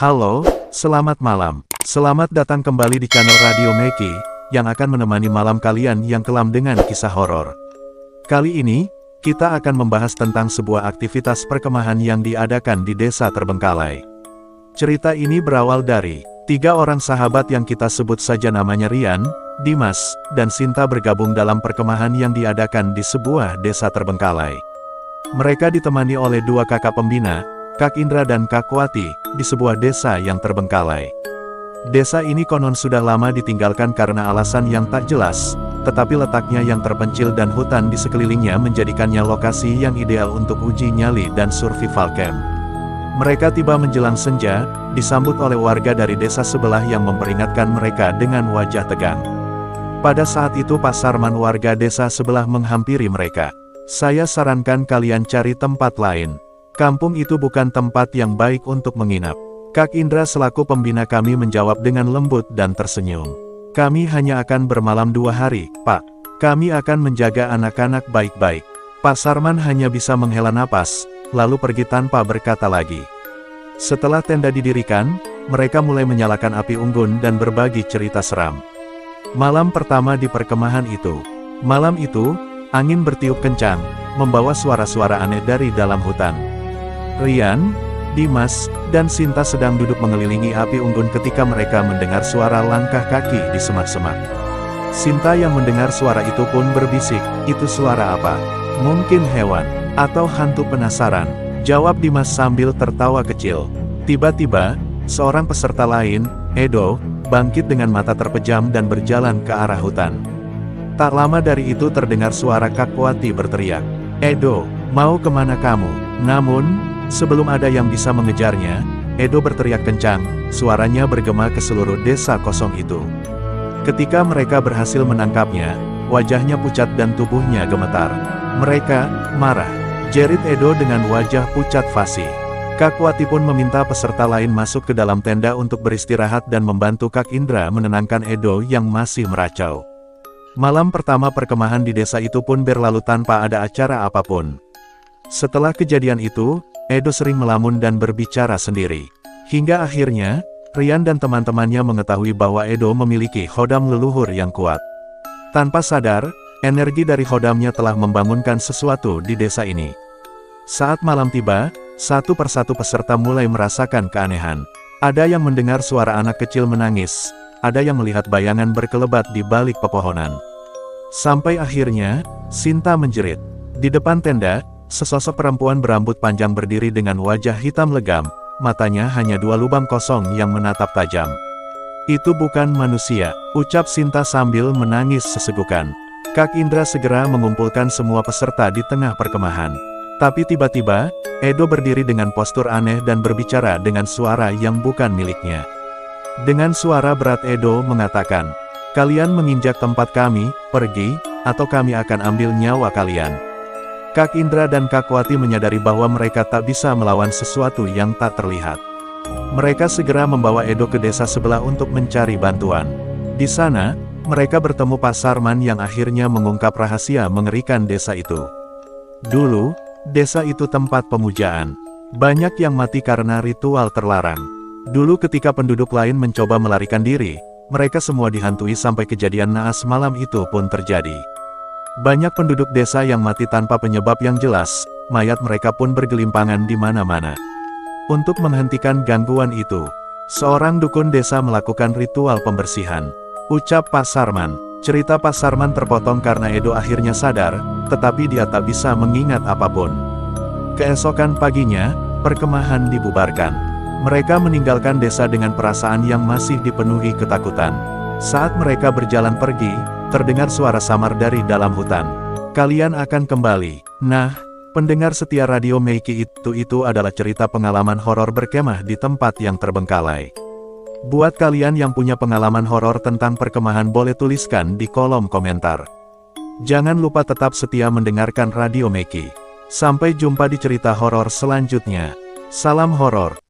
Halo, selamat malam. Selamat datang kembali di channel Radio Meki, yang akan menemani malam kalian yang kelam dengan kisah horor. Kali ini, kita akan membahas tentang sebuah aktivitas perkemahan yang diadakan di desa terbengkalai. Cerita ini berawal dari 3 orang sahabat yang kita sebut saja namanya Rian, Dimas, dan Sinta bergabung dalam perkemahan yang diadakan di sebuah desa terbengkalai. Mereka ditemani oleh 2 kakak pembina, Kak Indra dan Kak Wati, di sebuah desa yang terbengkalai. Desa ini konon sudah lama ditinggalkan karena alasan yang tak jelas, tetapi letaknya yang terpencil dan hutan di sekelilingnya menjadikannya lokasi yang ideal untuk uji nyali dan survival camp. Mereka tiba menjelang senja, disambut oleh warga dari desa sebelah yang memperingatkan mereka dengan wajah tegang. Pada saat itu Pak Sarman warga desa sebelah menghampiri mereka. "Saya sarankan kalian cari tempat lain. Kampung itu bukan tempat yang baik untuk menginap." Kak Indra selaku pembina kami menjawab dengan lembut dan tersenyum. "Kami hanya akan bermalam 2 hari, Pak. Kami akan menjaga anak-anak baik-baik." Pak Sarman hanya bisa menghela napas, lalu pergi tanpa berkata lagi. Setelah tenda didirikan, mereka mulai menyalakan api unggun dan berbagi cerita seram. Malam pertama di perkemahan itu. Malam itu, angin bertiup kencang, membawa suara-suara aneh dari dalam hutan. Rian, Dimas, dan Sinta sedang duduk mengelilingi api unggun ketika mereka mendengar suara langkah kaki di semak-semak. Sinta yang mendengar suara itu pun berbisik, "Itu suara apa? Mungkin hewan, atau hantu?" "Penasaran," jawab Dimas sambil tertawa kecil. Tiba-tiba, seorang peserta lain, Edo, bangkit dengan mata terpejam dan berjalan ke arah hutan. Tak lama dari itu terdengar suara Kak Wati berteriak, "Edo, mau kemana kamu?" Namun, sebelum ada yang bisa mengejarnya, Edo berteriak kencang, suaranya bergema ke seluruh desa kosong itu. Ketika mereka berhasil menangkapnya, wajahnya pucat dan tubuhnya gemetar. "Mereka marah," jerit Edo dengan wajah pucat fasih. Kak Wati pun meminta peserta lain masuk ke dalam tenda untuk beristirahat dan membantu Kak Indra menenangkan Edo yang masih meracau. Malam pertama perkemahan di desa itu pun berlalu tanpa ada acara apapun. Setelah kejadian itu, Edo sering melamun dan berbicara sendiri. Hingga akhirnya, Rian dan teman-temannya mengetahui bahwa Edo memiliki hodam leluhur yang kuat. Tanpa sadar, energi dari hodamnya telah membangunkan sesuatu di desa ini. Saat malam tiba, satu persatu peserta mulai merasakan keanehan. Ada yang mendengar suara anak kecil menangis, ada yang melihat bayangan berkelebat di balik pepohonan. Sampai akhirnya, Sinta menjerit. Di depan tenda, sesosok perempuan berambut panjang berdiri dengan wajah hitam legam, matanya hanya 2 lubang kosong yang menatap tajam. "Itu bukan manusia," ucap Sinta sambil menangis sesegukan. Kak Indra segera mengumpulkan semua peserta di tengah perkemahan. Tapi tiba-tiba, Edo berdiri dengan postur aneh dan berbicara dengan suara yang bukan miliknya. Dengan suara berat Edo mengatakan, "Kalian menginjak tempat kami, pergi, atau kami akan ambil nyawa kalian." Kak Indra dan Kak Wati menyadari bahwa mereka tak bisa melawan sesuatu yang tak terlihat. Mereka segera membawa Edo ke desa sebelah untuk mencari bantuan. Di sana, mereka bertemu Pak Sarman yang akhirnya mengungkap rahasia mengerikan desa itu. Dulu, desa itu tempat pemujaan. Banyak yang mati karena ritual terlarang. Dulu ketika penduduk lain mencoba melarikan diri, mereka semua dihantui sampai kejadian naas malam itu pun terjadi. Banyak penduduk desa yang mati tanpa penyebab yang jelas, mayat mereka pun bergelimpangan di mana-mana. Untuk menghentikan gangguan itu, seorang dukun desa melakukan ritual pembersihan. Ucap Pak Sarman. Cerita Pak Sarman terpotong karena Edo akhirnya sadar, tetapi dia tak bisa mengingat apapun. Keesokan paginya, perkemahan dibubarkan. Mereka meninggalkan desa dengan perasaan yang masih dipenuhi ketakutan. Saat mereka berjalan pergi, terdengar suara samar dari dalam hutan. "Kalian akan kembali." Nah, pendengar setia Radio Meki, itu adalah cerita pengalaman horor berkemah di tempat yang terbengkalai. Buat kalian yang punya pengalaman horor tentang perkemahan boleh tuliskan di kolom komentar. Jangan lupa tetap setia mendengarkan Radio Meki. Sampai jumpa di cerita horor selanjutnya. Salam horor.